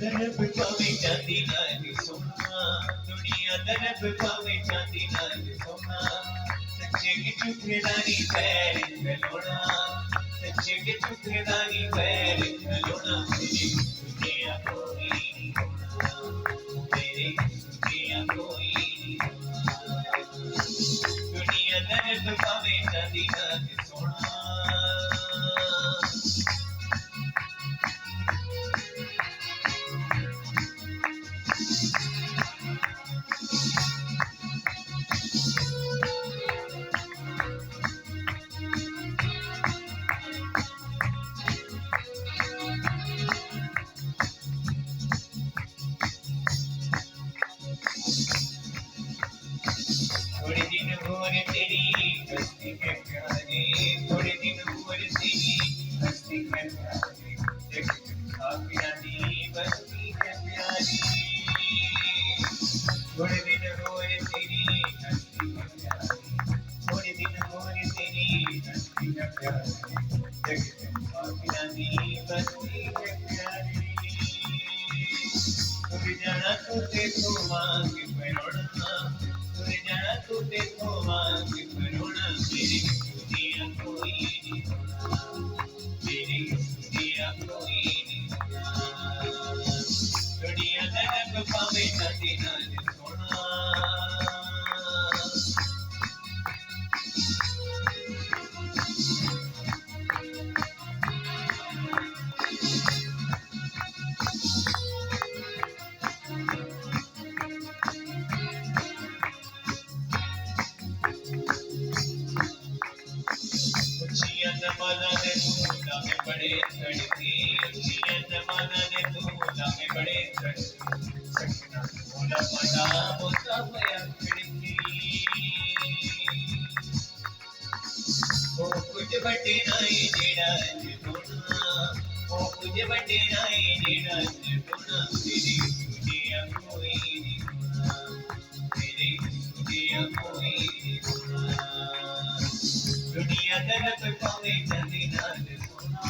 दरब पावे चांदी नाल सोना, दुनिया दरब पावे चांदी नाल सोना, सच्चे के झूठे दानी पैर खलोना, सच्चे के झूठे दानी पैर खलोना, मेरी दुनिया कोई नहीं होना, मेरी दुनिया कोई नहीं होना, दुनिया दरब पावे चांदी नाल सोना। थोड़े दिन और तेरी हस्ती है प्यारे, थोड़े दिन और तेरी हस्ती है प्यारे, देख खापिया दी बस्ती है प्यारी, थोड़े दिन और तेरी हस्ती है प्यारी, थोड़े दिन और तेरी हस्ती है प्यारी, देख खापिया दी बस्ती है प्यारी, तुझे जाना तो देखो मांग परोड़ना, तुझे जाना तो देखो मांग परोड़ा, मेरी दुनिया कोई नहीं होना, मेरी दुनिया कोई नहीं होना, दुनिया दरब पावे चांदी नाल सोना। उचिया जमाना ने धूला में बड़े धड़के, उचिया जमाना ने धूला में बड़े धड़के, सकना भोला पड़ा बोता भया खिड़की, ओ कुछ बटे नाई जेड़ा होना, ओ कुछ बटे नाई जेड़ा होना, मेरी दुनिया कोई नहीं होना, मेरी दुनिया कोई नहीं होना, दुनिया दरब पावे चांदी नाल सोना।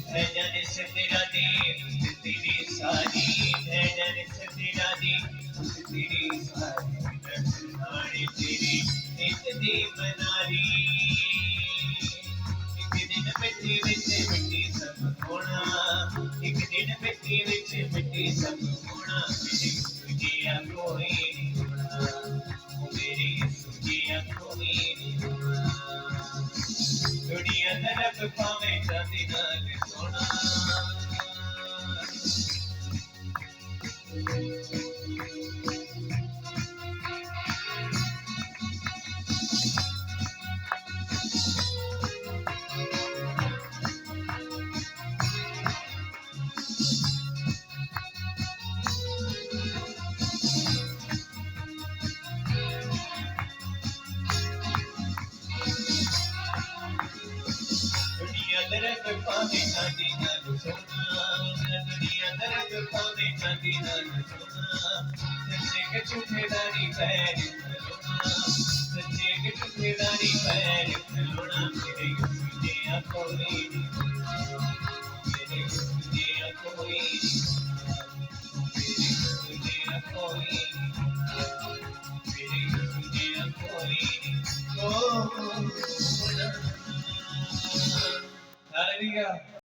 है जाने से तेरा दीन तेरी सारी, है जाने से तेरा दीन तेरी सारी, नजरानी तेरी एक दीवानारी, एक दिन मिट्टी विच मिट्टी सब होना, एक दिन मिट्टी विच मिट्टी सब होना, मेरी दुनिया कोई नहीं होना, मेरी दुनिया कोई नहीं होना, दुनिया दरब पावे चांदी नाल सोना। दुनिया दरब पावे चांदी नाल सोना, दुनिया दरब पावे चांदी नाल सोना, सच्चे के झूठे दानी पैर खलोना, सच्चे के झूठे दानी पैर खलोना, मेरी दुनिया कोई नहीं होना, मेरी दुनिया कोई नहीं होना, मेरी दुनिया कोई नहीं होना, मेरी दुनिया कोई नहीं होना। Hallelujah.